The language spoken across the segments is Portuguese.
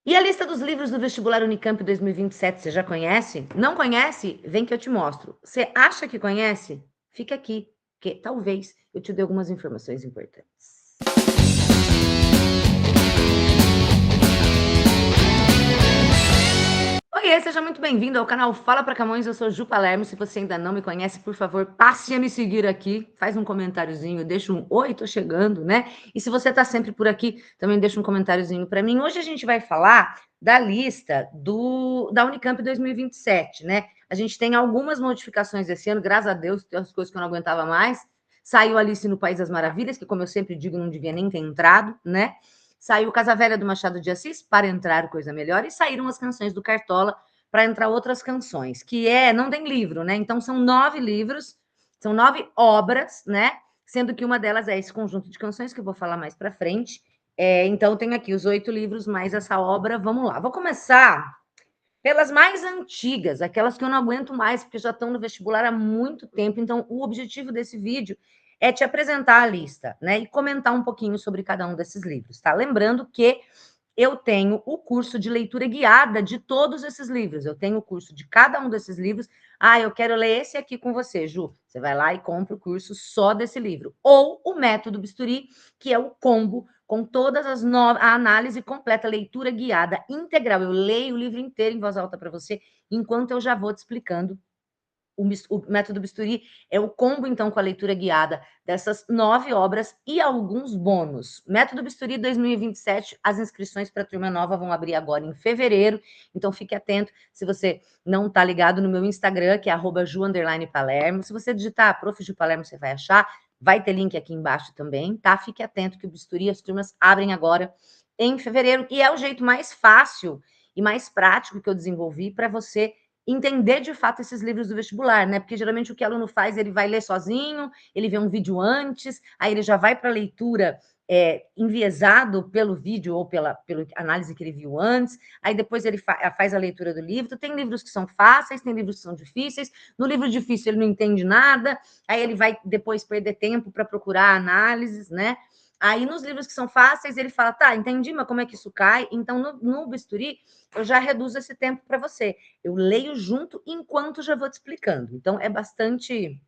E a lista dos livros do vestibular Unicamp 2027, você já conhece? Não conhece? Vem que eu te mostro. Você acha que conhece? Fica aqui, que talvez eu te dê algumas informações importantes. Oiê, seja muito bem-vindo ao canal Fala Pra Camões, eu sou Ju Palermo. Se você ainda não me conhece, por favor, passe a me seguir aqui, faz um comentáriozinho, deixa um oi, tô chegando, né? E se você tá sempre por aqui, também deixa um comentáriozinho para mim. Hoje a gente vai falar da lista da Unicamp 2027, né? A gente tem algumas modificações esse ano, graças a Deus, tem as coisas que eu não aguentava mais. Saiu Alice no País das Maravilhas, que como eu sempre digo, não devia nem ter entrado, né? Saiu Casa Velha do Machado de Assis, para entrar coisa melhor, e saíram as canções do Cartola para entrar outras canções, que não tem livro, né? Então são 9 livros, são 9 obras, né? Sendo que uma delas é esse conjunto de canções que eu vou falar mais para frente. Então tem aqui os 8 livros mais essa obra. Vamos lá. Vou começar pelas mais antigas, aquelas que eu não aguento mais, porque já estão no vestibular há muito tempo. Então, o objetivo desse vídeo é te apresentar a lista, né? E comentar um pouquinho sobre cada um desses livros, tá? Lembrando que eu tenho o curso de leitura guiada de todos esses livros. Eu tenho o curso de cada um desses livros. Ah, eu quero ler esse aqui com você, Ju. Você vai lá e compra o curso só desse livro. Ou o Método Bisturi, que é o combo com todas a análise completa, leitura guiada integral. Eu leio o livro inteiro em voz alta para você, enquanto eu já vou te explicando o Método Bisturi é o combo, então, com a leitura guiada dessas 9 obras e alguns bônus. Método Bisturi 2027, as inscrições para a turma nova vão abrir agora em fevereiro, então fique atento. Se você não está ligado no meu Instagram, que é @ju_palermo, se você digitar Prof. Ju Palermo, você vai achar. Vai ter link aqui embaixo também, tá? Fique atento que o Bisturi, as turmas abrem agora em fevereiro, e é o jeito mais fácil e mais prático que eu desenvolvi para você entender de fato esses livros do vestibular, né? Porque geralmente o que o aluno faz, ele vai ler sozinho, ele vê um vídeo antes, aí ele já vai para a leitura enviesado pelo vídeo ou pela análise que ele viu antes, aí depois ele faz a leitura do livro. Tem livros que são fáceis, tem livros que são difíceis. No livro difícil ele não entende nada, aí ele vai depois perder tempo para procurar análises, né? Aí nos livros que são fáceis ele fala, tá, entendi, mas como é que isso cai? Então no Bisturi eu já reduzo esse tempo para você. Eu leio junto enquanto já vou te explicando. Então, é bastante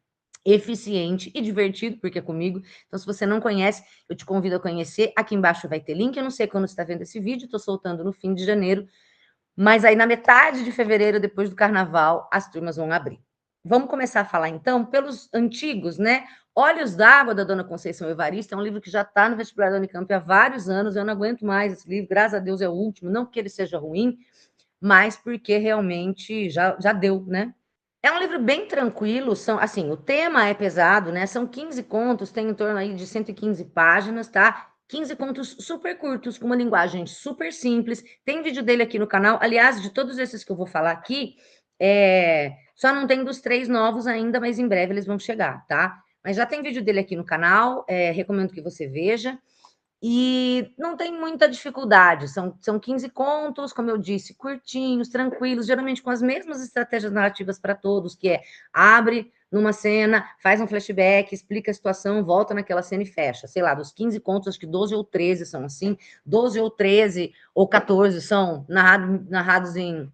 eficiente e divertido, porque é comigo. Então, se você não conhece, eu te convido a conhecer. Aqui embaixo vai ter link. Eu não sei quando você está vendo esse vídeo, estou soltando no fim de janeiro. Mas aí, na metade de fevereiro, depois do carnaval, as turmas vão abrir. Vamos começar a falar, então, pelos antigos, né? Olhos d'Água, da Dona Conceição Evaristo, é um livro que já está no vestibular da Unicamp há vários anos. Eu não aguento mais esse livro, graças a Deus é o último. Não porque ele seja ruim, mas porque realmente já deu, né? É um livro bem tranquilo, são, assim, o tema é pesado, né? São 15 contos, tem em torno aí de 115 páginas, tá? 15 contos super curtos, com uma linguagem super simples. Tem vídeo dele aqui no canal. Aliás, de todos esses que eu vou falar aqui, só não tem dos 3 novos ainda, mas em breve eles vão chegar, tá? Mas já tem vídeo dele aqui no canal, recomendo que você veja. E não tem muita dificuldade, são 15 contos, como eu disse, curtinhos, tranquilos, geralmente com as mesmas estratégias narrativas para todos, que abre numa cena, faz um flashback, explica a situação, volta naquela cena e fecha. Sei lá, dos 15 contos, acho que 12 ou 13 são assim, 12 ou 13 ou 14 são narrados em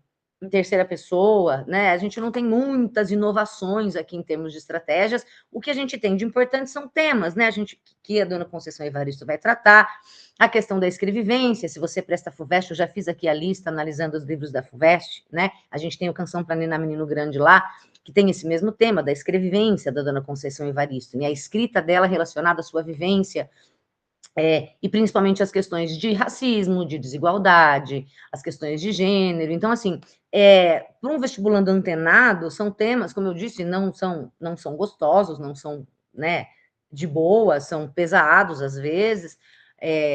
terceira pessoa, né? A gente não tem muitas inovações aqui em termos de estratégias. O que a gente tem de importante são temas, né? Que a dona Conceição Evaristo vai tratar, a questão da escrevivência. Se você presta FUVEST, eu já fiz aqui a lista analisando os livros da FUVEST, né? A gente tem o Canção para Ninar Menino Grande lá, que tem esse mesmo tema da escrevivência da dona Conceição Evaristo, né? A escrita dela relacionada à sua vivência, e principalmente as questões de racismo, de desigualdade, as questões de gênero. Então, assim, para um vestibulando antenado, são temas, como eu disse, não são gostosos, não são, né, de boa, são pesados às vezes,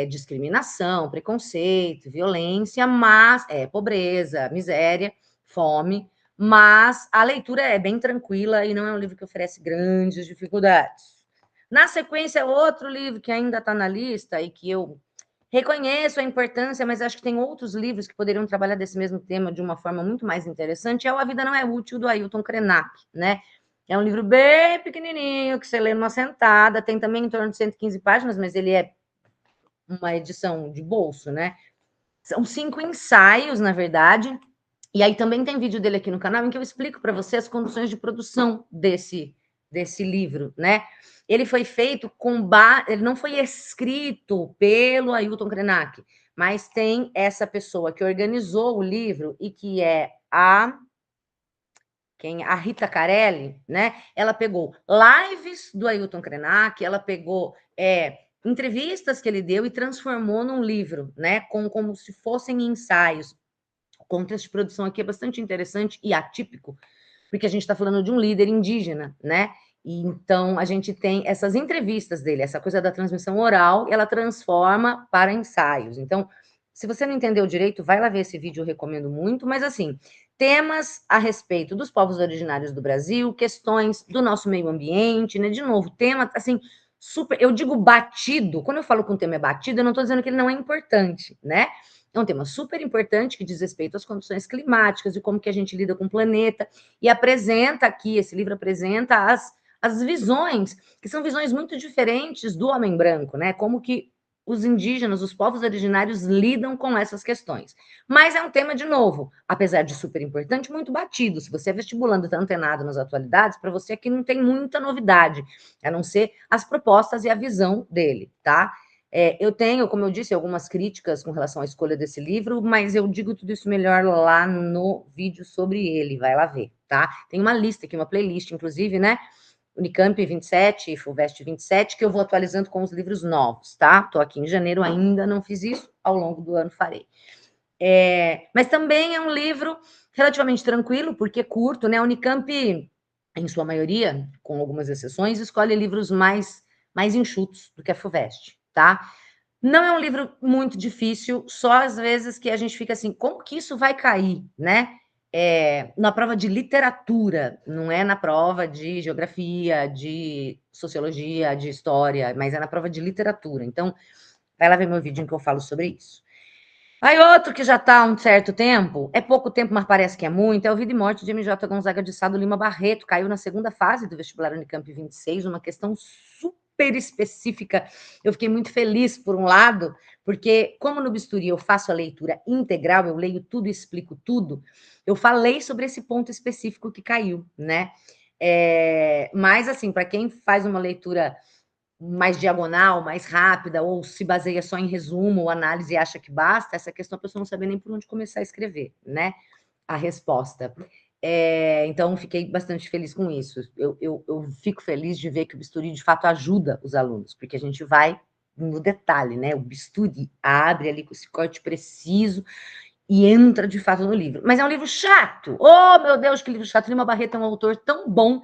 discriminação, preconceito, violência, mas pobreza, miséria, fome, mas a leitura é bem tranquila e não é um livro que oferece grandes dificuldades. Na sequência, outro livro que ainda está na lista e que eu reconheço a importância, mas acho que tem outros livros que poderiam trabalhar desse mesmo tema de uma forma muito mais interessante, é o A Vida Não é Útil, do Ailton Krenak, né? É um livro bem pequenininho, que você lê numa sentada, tem também em torno de 115 páginas, mas ele é uma edição de bolso, né? São 5 ensaios, na verdade, e aí também tem vídeo dele aqui no canal em que eu explico para você as condições de produção desse livro, né? Ele foi feito ele não foi escrito pelo Ailton Krenak, mas tem essa pessoa que organizou o livro e que é a Rita Carelli, né? Ela pegou lives do Ailton Krenak, ela pegou entrevistas que ele deu e transformou num livro, né? Como se fossem ensaios. O contexto de produção aqui é bastante interessante e atípico, porque a gente está falando de um líder indígena, né? E então a gente tem essas entrevistas dele, essa coisa da transmissão oral, ela transforma para ensaios. Então, se você não entendeu direito, vai lá ver esse vídeo, eu recomendo muito. Mas assim, temas a respeito dos povos originários do Brasil, questões do nosso meio ambiente, né? De novo, tema assim super, eu digo batido. Quando eu falo que um tema é batido, eu não estou dizendo que ele não é importante, né? É um tema super importante que diz respeito às condições climáticas e como que a gente lida com o planeta, e apresenta aqui, esse livro apresenta as visões, que são visões muito diferentes do homem branco, né? Como que os indígenas, os povos originários lidam com essas questões. Mas é um tema, de novo, apesar de super importante, muito batido. Se você é vestibulando, está antenado nas atualidades, para você aqui não tem muita novidade, a não ser as propostas e a visão dele, tá? Eu tenho, como eu disse, algumas críticas com relação à escolha desse livro, mas eu digo tudo isso melhor lá no vídeo sobre ele, vai lá ver, tá? Tem uma lista aqui, uma playlist, inclusive, né? Unicamp 27 e FUVEST 27, que eu vou atualizando com os livros novos, tá? Tô aqui em janeiro, ainda não fiz isso, ao longo do ano farei. Mas também é um livro relativamente tranquilo, porque é curto, né? A Unicamp, em sua maioria, com algumas exceções, escolhe livros mais enxutos do que a FUVEST, tá? Não é um livro muito difícil, só às vezes que a gente fica assim, como que isso vai cair, né? Na prova de literatura, não é na prova de geografia, de sociologia, de história, mas é na prova de literatura. Então, vai lá ver meu vídeo em que eu falo sobre isso. Aí outro que já está há um certo tempo, é pouco tempo, mas parece que é muito, é o Vida e Morte de MJ Gonzaga de Sá do Lima Barreto, caiu na segunda fase do vestibular Unicamp 26, uma questão super específica. Eu fiquei muito feliz, por um lado, porque como no Bisturi eu faço a leitura integral, eu leio tudo e explico tudo, eu falei sobre esse ponto específico que caiu, né? Mas, assim, para quem faz uma leitura mais diagonal, mais rápida, ou se baseia só em resumo ou análise e acha que basta, essa questão a pessoa não sabe nem por onde começar a escrever, né? A resposta. Então, fiquei bastante feliz com isso. Eu fico feliz de ver que o Bisturi, de fato, ajuda os alunos, porque a gente vai no detalhe, né? O Bisturi abre ali com esse corte preciso e entra, de fato, no livro. Mas é um livro chato! Oh, meu Deus, que livro chato! Lima Barreto é um autor tão bom,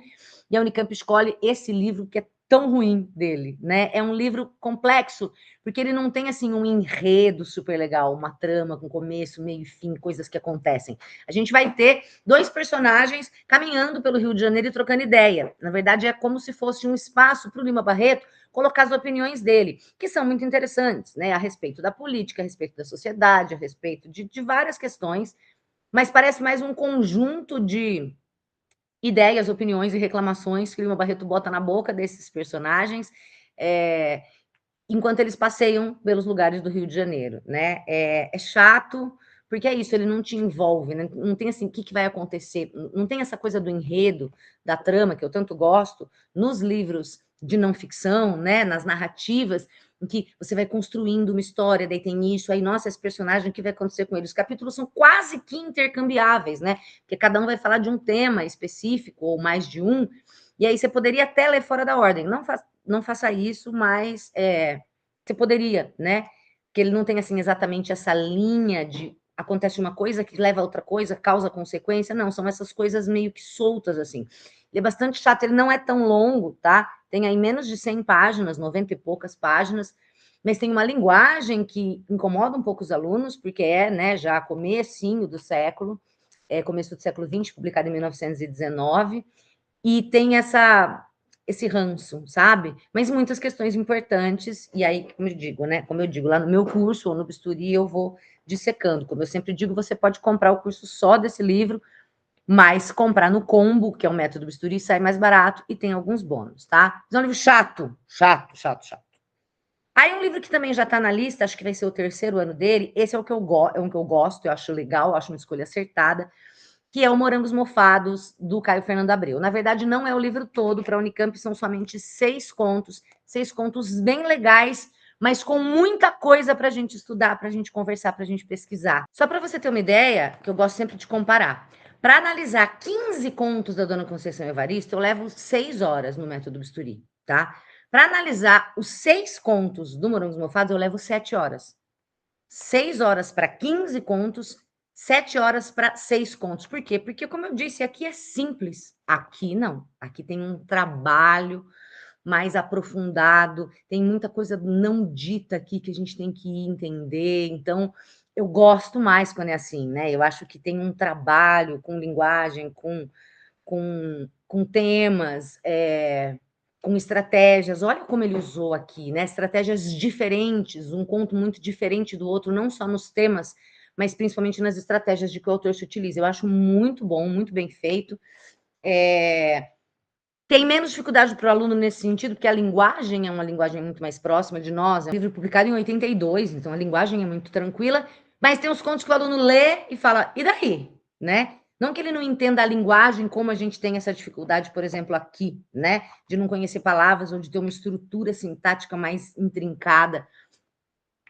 e a Unicamp escolhe esse livro que é tão ruim dele, né? É um livro complexo, porque ele não tem, assim, um enredo super legal, uma trama com começo, meio e fim, coisas que acontecem. A gente vai ter 2 personagens caminhando pelo Rio de Janeiro e trocando ideia. Na verdade, é como se fosse um espaço para o Lima Barreto colocar as opiniões dele, que são muito interessantes, né? A respeito da política, a respeito da sociedade, a respeito de várias questões, mas parece mais um conjunto de ideias, opiniões e reclamações que o Lima Barreto bota na boca desses personagens, enquanto eles passeiam pelos lugares do Rio de Janeiro, né? É chato, porque é isso, ele não te envolve, né? Não tem assim, o que vai acontecer, não tem essa coisa do enredo, da trama, que eu tanto gosto, nos livros de não ficção, né? Nas narrativas, em que você vai construindo uma história, daí tem isso, aí, nossa, esse personagem, o que vai acontecer com ele? Os capítulos são quase que intercambiáveis, né? Porque cada um vai falar de um tema específico, ou mais de um, e aí você poderia até ler fora da ordem. Não faça isso, mas você poderia, né? Que ele não tem, assim, exatamente essa linha de acontece uma coisa que leva a outra coisa, causa consequência. Não, são essas coisas meio que soltas, assim. Ele é bastante chato, ele não é tão longo, tá? Tem aí menos de 100 páginas, 90 e poucas páginas, mas tem uma linguagem que incomoda um pouco os alunos, porque né, já comecinho do século, começo do século XX, publicado em 1919, e tem esse ranço, sabe? Mas muitas questões importantes, e aí, como eu digo, né? Como eu digo, lá no meu curso ou no Bisturi, eu vou dissecando. Como eu sempre digo, você pode comprar o curso só desse livro, mas comprar no combo, que é o método Bisturi, sai mais barato e tem alguns bônus, tá? Mas é um livro chato, chato, chato, chato. Aí um livro que também já está na lista, acho que vai ser o terceiro ano dele, esse é o que é um que eu gosto, eu acho legal, acho uma escolha acertada, que é o Morangos Mofados, do Caio Fernando Abreu. Na verdade, não é o livro todo, para a Unicamp são somente 6 contos bem legais, mas com muita coisa para a gente estudar, para a gente conversar, para a gente pesquisar. Só para você ter uma ideia, que eu gosto sempre de comparar, para analisar 15 contos da Dona Conceição Evaristo, eu levo 6 horas no Método Bisturi, tá? Para analisar os 6 contos do Morangos Mofados, eu levo 7 horas. 6 horas para 15 contos, 7 horas para 6 contos. Por quê? Porque, como eu disse, aqui é simples. Aqui não. Aqui tem um trabalho mais aprofundado, tem muita coisa não dita aqui que a gente tem que entender. Então, eu gosto mais quando é assim, né? Eu acho que tem um trabalho com linguagem, com temas, com estratégias. Olha como ele usou aqui, né? Estratégias diferentes, um conto muito diferente do outro, não só nos temas, mas principalmente nas estratégias de que o autor se utiliza. Eu acho muito bom, muito bem feito. Tem menos dificuldade para o aluno nesse sentido, porque a linguagem é uma linguagem muito mais próxima de nós. É um livro publicado em 82, então a linguagem é muito tranquila, mas tem os contos que o aluno lê e fala, e daí? Né? Não que ele não entenda a linguagem, como a gente tem essa dificuldade, por exemplo, aqui, né? De não conhecer palavras ou de ter uma estrutura sintática mais intrincada.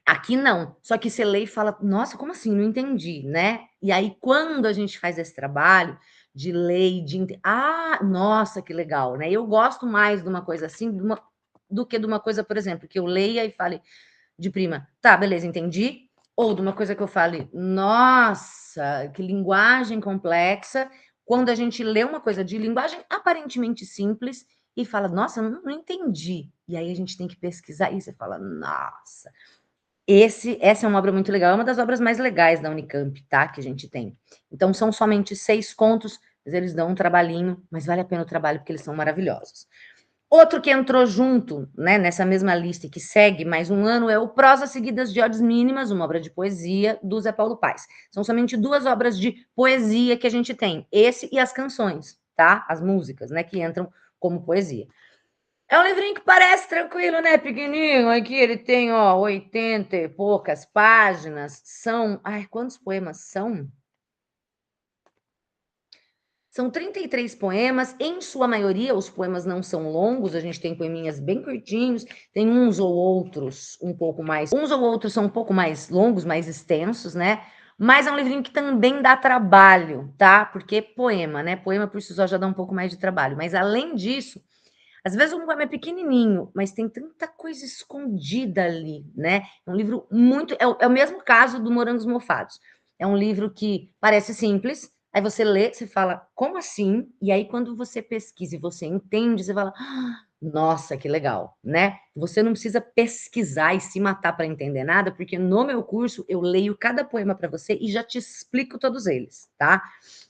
Aqui não. Só que você lê e fala, nossa, como assim? Não entendi, né? E aí, quando a gente faz esse trabalho de ler e de... Ah, nossa, que legal, né? Eu gosto mais de uma coisa assim do que de uma coisa, por exemplo, que eu leia e fale de prima, tá, beleza, entendi. Ou de uma coisa que eu fale, nossa, que linguagem complexa. Quando a gente lê uma coisa de linguagem aparentemente simples e fala, nossa, não entendi. E aí a gente tem que pesquisar e você fala, nossa. Essa é uma obra muito legal, é uma das obras mais legais da Unicamp, tá? Que a gente tem. Então, são somente 6 contos, mas eles dão um trabalhinho, mas vale a pena o trabalho porque eles são maravilhosos. Outro que entrou junto, né, nessa mesma lista e que segue mais um ano é o Prosa Seguidas de Odes Mínimas, uma obra de poesia do Zé Paulo Paes. São somente 2 obras de poesia que a gente tem, esse e as canções, tá? As músicas, né, que entram como poesia. É um livrinho que parece tranquilo, né? Pequenininho. Aqui ele tem, ó, 80 e poucas páginas. São... Ai, quantos poemas são? São 33 poemas. Em sua maioria, os poemas não são longos. A gente tem poeminhas bem curtinhos. Tem uns ou outros um pouco mais... Uns ou outros são um pouco mais longos, mais extensos, né? Mas é um livrinho que também dá trabalho, tá? Porque poema, né? Poema por si só já dá um pouco mais de trabalho. Mas, além disso... Às vezes um poema é pequenininho, mas tem tanta coisa escondida ali, né? É um livro muito... É o mesmo caso do Morangos Mofados. É um livro que parece simples, aí você lê, você fala, como assim? E aí, quando você pesquisa e você entende, você fala, "Ah, nossa, que legal", né? Você não precisa pesquisar e se matar para entender nada, porque no meu curso eu leio cada poema para você e já te explico todos eles, tá?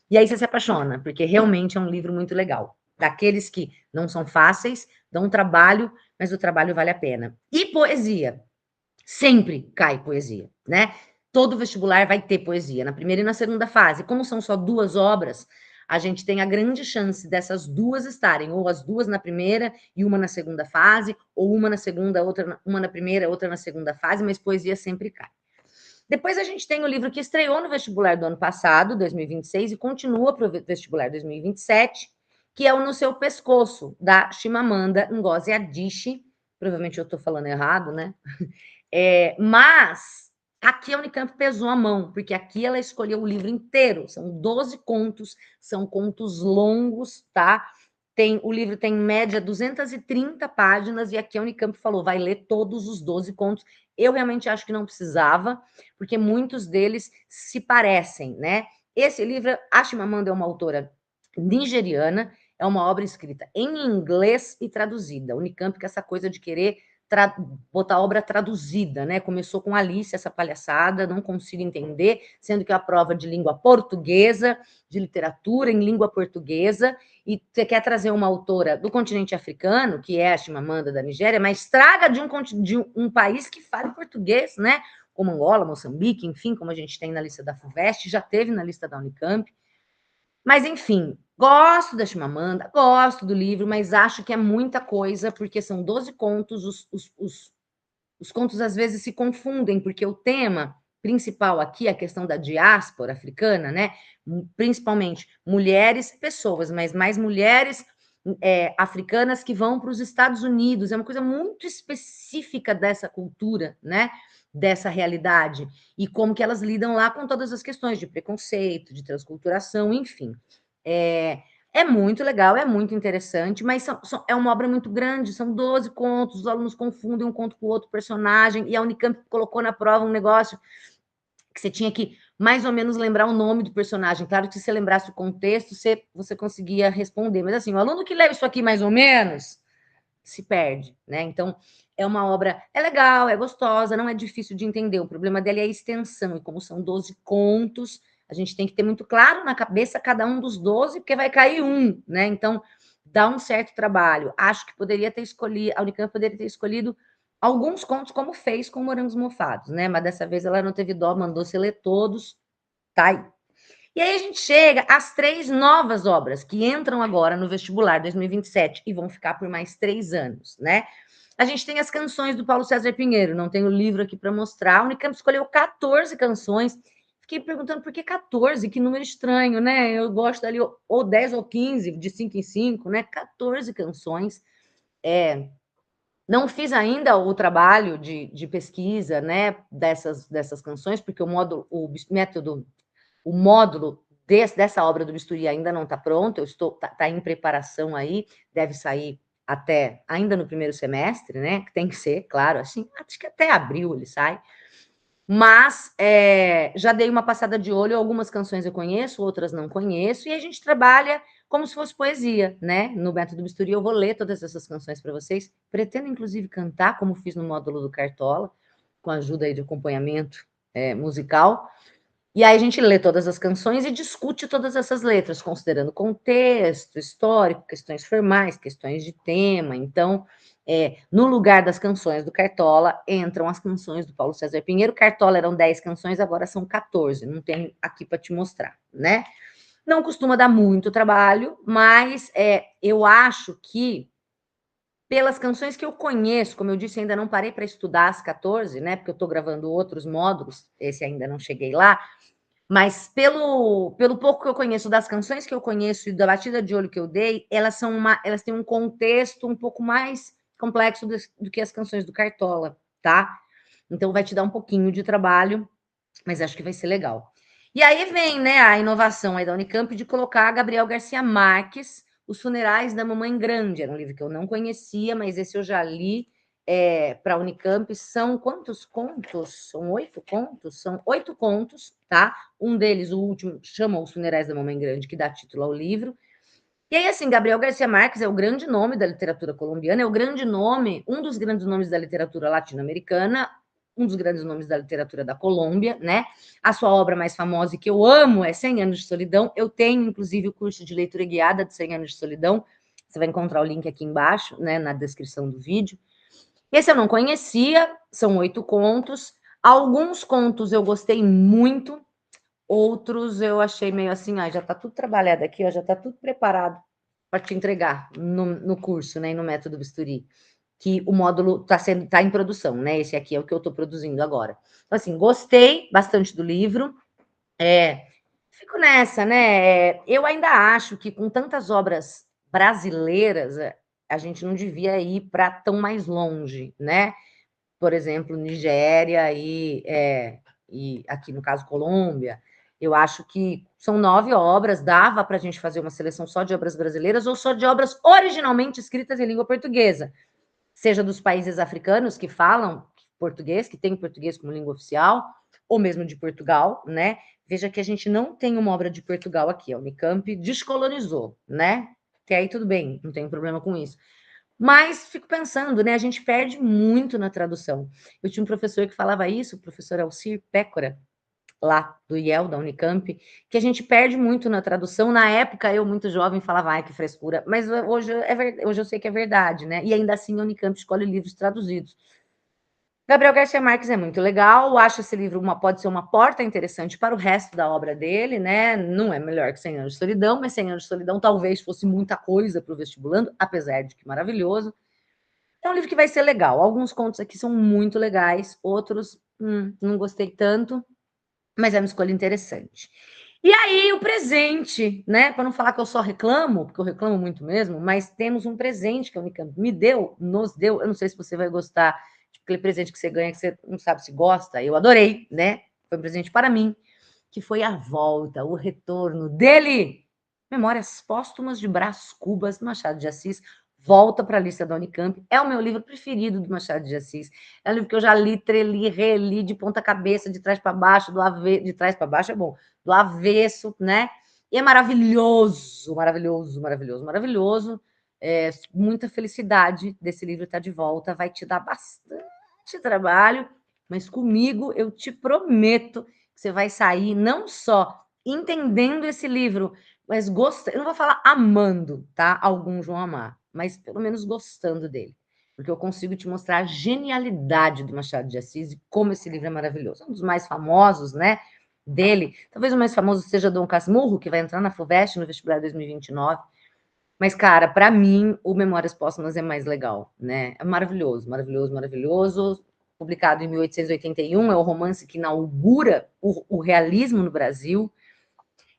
E aí você se apaixona, porque realmente é um livro muito legal. Daqueles que não são fáceis, dão trabalho, mas o trabalho vale a pena. E poesia. Sempre cai poesia, né? Todo vestibular vai ter poesia, na primeira e na segunda fase. Como são só 2 obras, a gente tem a grande chance dessas 2 estarem, ou as 2 na primeira e uma na segunda fase, ou uma na segunda, uma na primeira, outra na segunda fase, mas poesia sempre cai. Depois a gente tem o livro que estreou no vestibular do ano passado, 2026, e continua para o vestibular 2027, que é o No Seu Pescoço, da Chimamanda Ngozi Adichie. Provavelmente eu estou falando errado, né? Mas aqui a Unicamp pesou a mão, porque aqui ela escolheu o livro inteiro. São 12 contos, são contos longos, tá? O livro tem, em média, 230 páginas, e aqui a Unicamp falou, vai ler todos os 12 contos. Eu realmente acho que não precisava, porque muitos deles se parecem, né? Esse livro, a Chimamanda é uma autora nigeriana, é uma obra escrita em inglês e traduzida. A Unicamp com essa coisa de querer botar a obra traduzida, né? Começou com Alice, essa palhaçada, não consigo entender, sendo que é a prova de língua portuguesa, de literatura em língua portuguesa, e você quer trazer uma autora do continente africano, que é a Chimamanda da Nigéria, mas traga de um país que fale português, né? Como Angola, Moçambique, enfim, como a gente tem na lista da FUVEST, já teve na lista da Unicamp. Mas, enfim, gosto da Chimamanda, gosto do livro, mas acho que é muita coisa, porque são 12 contos, os contos às vezes se confundem, porque o tema principal aqui é a questão da diáspora africana, né? Principalmente mulheres, pessoas, mas mais mulheres africanas que vão para os Estados Unidos. É uma coisa muito específica dessa cultura, né? Dessa realidade. E como que elas lidam lá com todas as questões de preconceito, de transculturação, enfim. É muito legal, é muito interessante, mas é uma obra muito grande, são 12 contos, os alunos confundem um conto com outro personagem, e a Unicamp colocou na prova um negócio que você tinha que mais ou menos lembrar o nome do personagem. Claro que se você lembrasse o contexto, você conseguia responder. Mas assim, o aluno que leva isso aqui mais ou menos se perde, né? Então, é uma obra, é legal, é gostosa, não é difícil de entender. O problema dela é a extensão, e como são 12 contos, a gente tem que ter muito claro na cabeça cada um dos 12, porque vai cair um, né? Então, dá um certo trabalho. Acho que poderia ter escolhido, a Unicamp poderia ter escolhido alguns contos, como fez com Morangos Mofados, né? Mas dessa vez ela não teve dó, mandou você ler todos, tá aí. E aí a gente chega às 3 novas obras que entram agora no vestibular 2027 e vão ficar por mais 3 anos, né? A gente tem as canções do Paulo César Pinheiro, não tem o livro aqui para mostrar. A Unicamp escolheu 14 canções. Fiquei perguntando por que 14, que número estranho, né? Eu gosto ali ou 10 ou 15, de 5 em 5, né? 14 canções. Não fiz ainda o trabalho de pesquisa, né, dessas canções, porque o método, o módulo dessa obra do Bisturi ainda não está pronto, tá em preparação aí, deve sair até ainda no primeiro semestre, né? Tem que ser, claro, assim, acho que até abril ele sai. Mas já dei uma passada de olho, algumas canções eu conheço, outras não conheço, e a gente trabalha como se fosse poesia, né? No Método Bisturi eu vou ler todas essas canções para vocês, pretendo inclusive cantar, como fiz no módulo do Cartola, com a ajuda aí de acompanhamento musical, e aí a gente lê todas as canções e discute todas essas letras, considerando contexto histórico, questões formais, questões de tema. Então, no lugar das canções do Cartola, entram as canções do Paulo César Pinheiro. Cartola eram 10 canções, agora são 14. Não tenho aqui para te mostrar, né? Não costuma dar muito trabalho, mas eu acho que, pelas canções que eu conheço, como eu disse, ainda não parei para estudar as 14, né? Porque eu estou gravando outros módulos, esse ainda não cheguei lá. Mas pelo pouco que eu conheço das canções que eu conheço e da batida de olho que eu dei, elas têm um contexto um pouco mais complexo do que as canções do Cartola, tá? Então vai te dar um pouquinho de trabalho, mas acho que vai ser legal. E aí vem, né, a inovação aí da Unicamp de colocar Gabriel Garcia Marques, Os Funerais da Mamãe Grande. Era um livro que eu não conhecia, mas esse eu já li para a Unicamp. São quantos contos? São 8 contos? São 8 contos, tá? Um deles, o último, chama Os Funerais da Mamãe Grande, que dá título ao livro. E aí, assim, Gabriel Garcia Marques é o grande nome da literatura colombiana, é o grande nome, um dos grandes nomes da literatura latino-americana, um dos grandes nomes da literatura da Colômbia, né? A sua obra mais famosa e que eu amo é 100 Anos de Solidão. Eu tenho, inclusive, o curso de leitura guiada de 100 Anos de Solidão. Você vai encontrar o link aqui embaixo, né, na descrição do vídeo. Esse eu não conhecia, são 8 contos. Alguns contos eu gostei muito, outros eu achei meio assim, já está tudo trabalhado aqui, já está tudo preparado para te entregar no curso, né, e no método Bisturi, que o módulo tá em produção, né? Esse aqui é o que eu estou produzindo agora. Então, assim, gostei bastante do livro. Fico nessa, né? Eu ainda acho que com tantas obras brasileiras, a gente não devia ir para tão mais longe, né? Por exemplo, Nigéria e aqui no caso Colômbia. Eu acho que são 9 obras, dava para a gente fazer uma seleção só de obras brasileiras ou só de obras originalmente escritas em língua portuguesa, seja dos países africanos que falam português, que tem português como língua oficial, ou mesmo de Portugal, né? Veja que a gente não tem uma obra de Portugal aqui, a Unicamp descolonizou, né? Que aí tudo bem, não tem problema com isso. Mas fico pensando, né? A gente perde muito na tradução. Eu tinha um professor que falava isso, o professor Alcir Pécora, lá do IEL, da Unicamp, que a gente perde muito na tradução. Na época, eu, muito jovem, falava, ai, que frescura. Mas hoje eu sei que é verdade, né? E ainda assim, a Unicamp escolhe livros traduzidos. Gabriel Garcia Marques é muito legal, acho esse livro pode ser uma porta interessante para o resto da obra dele, né? Não é melhor que 100 Anos de Solidão, mas 100 Anos de Solidão talvez fosse muita coisa para o vestibulando, apesar de que maravilhoso. É um livro que vai ser legal. Alguns contos aqui são muito legais, outros, não gostei tanto, mas é uma escolha interessante. E aí, o presente, né? Para não falar que eu só reclamo, porque eu reclamo muito mesmo, mas temos um presente que a Unicamp me deu, nos deu. Eu não sei se você vai gostar de aquele presente que você ganha, que você não sabe se gosta. Eu adorei, né? Foi um presente para mim, que foi a volta, o retorno dele. Memórias Póstumas de Brás Cubas, do Machado de Assis, volta para a lista da Unicamp. É o meu livro preferido do Machado de Assis. É um livro que eu já li, treli, reli, de ponta cabeça, de trás para baixo, de trás para baixo é bom, do avesso, né? E é maravilhoso, maravilhoso, maravilhoso, maravilhoso. Muita felicidade desse livro estar de volta. Vai te dar bastante trabalho, mas comigo eu te prometo que você vai sair não só entendendo esse livro, mas gostando. Eu não vou falar amando, tá? Alguns vão amar, mas pelo menos gostando dele. Porque eu consigo te mostrar a genialidade do Machado de Assis e como esse livro é maravilhoso. Um dos mais famosos, né? Dele. Talvez o mais famoso seja Dom Casmurro, que vai entrar na FUVEST no vestibular 2029. Mas, cara, para mim, o Memórias Póstumas é mais legal, né? É maravilhoso, maravilhoso, maravilhoso. Publicado em 1881, é o romance que inaugura o realismo no Brasil.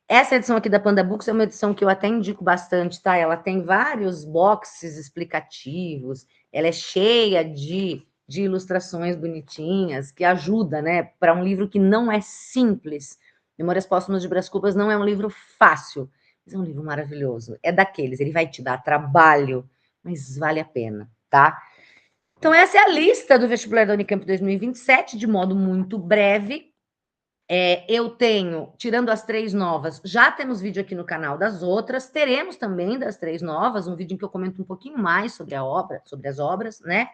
Essa edição aqui da Panda Books é uma edição que eu até indico bastante, tá? Ela tem vários boxes explicativos, ela é cheia de ilustrações bonitinhas, que ajuda, né? Para um livro que não é simples. Memórias Póstumas de Brás Cubas não é um livro fácil, mas é um livro maravilhoso. É daqueles, ele vai te dar trabalho, mas vale a pena, tá? Então, essa é a lista do vestibular da Unicamp 2027, de modo muito breve. Eu tenho, tirando as 3 novas, já temos vídeo aqui no canal das outras, teremos também das 3 novas, um vídeo em que eu comento um pouquinho mais sobre a obra, sobre as obras, né?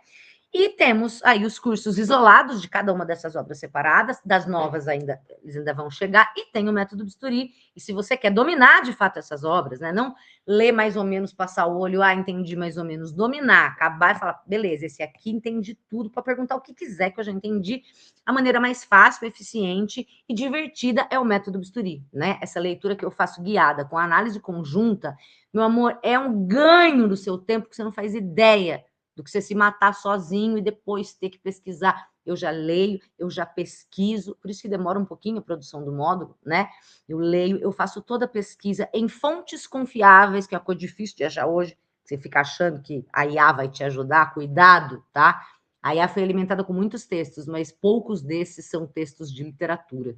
E temos aí os cursos isolados de cada uma dessas obras separadas, das novas ainda, eles ainda vão chegar, e tem o método Bisturi. E se você quer dominar de fato essas obras, né? Não ler mais ou menos, passar o olho, entendi mais ou menos, dominar, acabar e falar, beleza, esse aqui entendi tudo, para perguntar o que quiser que eu já entendi. A maneira mais fácil, eficiente e divertida é o método Bisturi, né? Essa leitura que eu faço guiada com análise conjunta, meu amor, é um ganho do seu tempo que você não faz ideia do que você se matar sozinho e depois ter que pesquisar. Eu já leio, eu já pesquiso, por isso que demora um pouquinho a produção do módulo, né? Eu leio, eu faço toda a pesquisa em fontes confiáveis, que é a coisa difícil de achar hoje, você fica achando que a IA vai te ajudar, cuidado, tá? A IA foi alimentada com muitos textos, mas poucos desses são textos de literatura.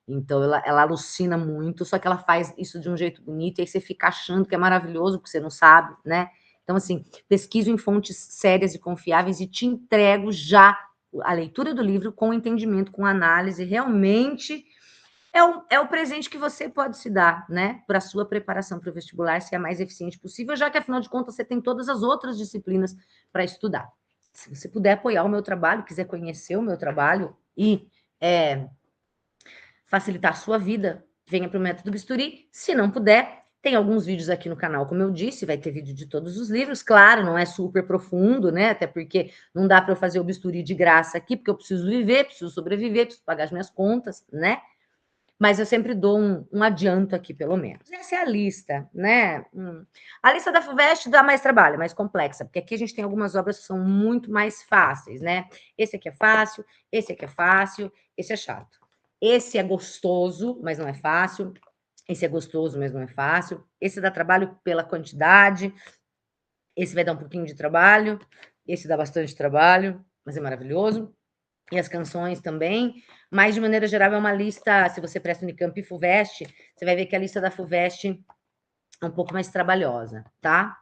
Então, ela alucina muito, só que ela faz isso de um jeito bonito, e aí você fica achando que é maravilhoso, porque você não sabe, né? Então, assim, pesquiso em fontes sérias e confiáveis e te entrego já a leitura do livro com entendimento, com análise. Realmente é o presente que você pode se dar, né? Para a sua preparação para o vestibular ser a mais eficiente possível, já que, afinal de contas, você tem todas as outras disciplinas para estudar. Se você puder apoiar o meu trabalho, quiser conhecer o meu trabalho e facilitar a sua vida, venha para o Método Bisturi. Se não puder, tem alguns vídeos aqui no canal, como eu disse, vai ter vídeo de todos os livros. Claro, não é super profundo, né? Até porque não dá para eu fazer o bisturi de graça aqui, porque eu preciso viver, preciso sobreviver, preciso pagar as minhas contas, né? Mas eu sempre dou um adianto aqui, pelo menos. Essa é a lista, né? A lista da FUVEST dá mais trabalho, é mais complexa, porque aqui a gente tem algumas obras que são muito mais fáceis, né? Esse aqui é fácil, esse aqui é fácil, esse é chato. Esse é gostoso, mas não é fácil. Esse é gostoso, mas não é fácil. Esse dá trabalho pela quantidade. Esse vai dar um pouquinho de trabalho. Esse dá bastante trabalho, mas é maravilhoso. E as canções também. Mas, de maneira geral, é uma lista. Se você presta Unicamp e FUVEST, você vai ver que a lista da FUVEST é um pouco mais trabalhosa, tá?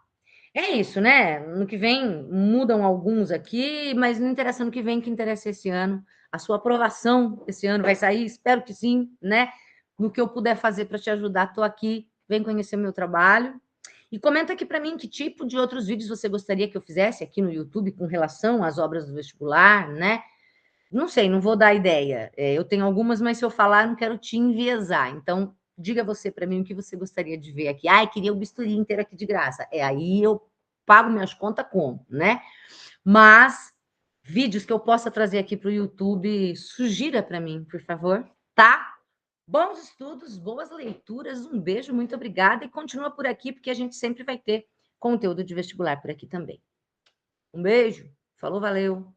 É isso, né? No que vem mudam alguns aqui, mas não interessa no que vem, que interessa esse ano. A sua aprovação esse ano vai sair, espero que sim, né? No que eu puder fazer para te ajudar, estou aqui. Vem conhecer meu trabalho. E comenta aqui para mim que tipo de outros vídeos você gostaria que eu fizesse aqui no YouTube com relação às obras do vestibular, né? Não sei, não vou dar ideia. Eu tenho algumas, mas se eu falar, eu não quero te enviesar. Então, diga você para mim o que você gostaria de ver aqui. Queria o bisturi inteiro aqui de graça. Aí eu pago minhas contas como, né? Mas vídeos que eu possa trazer aqui para o YouTube, sugira para mim, por favor, tá? Bons estudos, boas leituras, um beijo, muito obrigada e continua por aqui, porque a gente sempre vai ter conteúdo de vestibular por aqui também. Um beijo! Falou, valeu!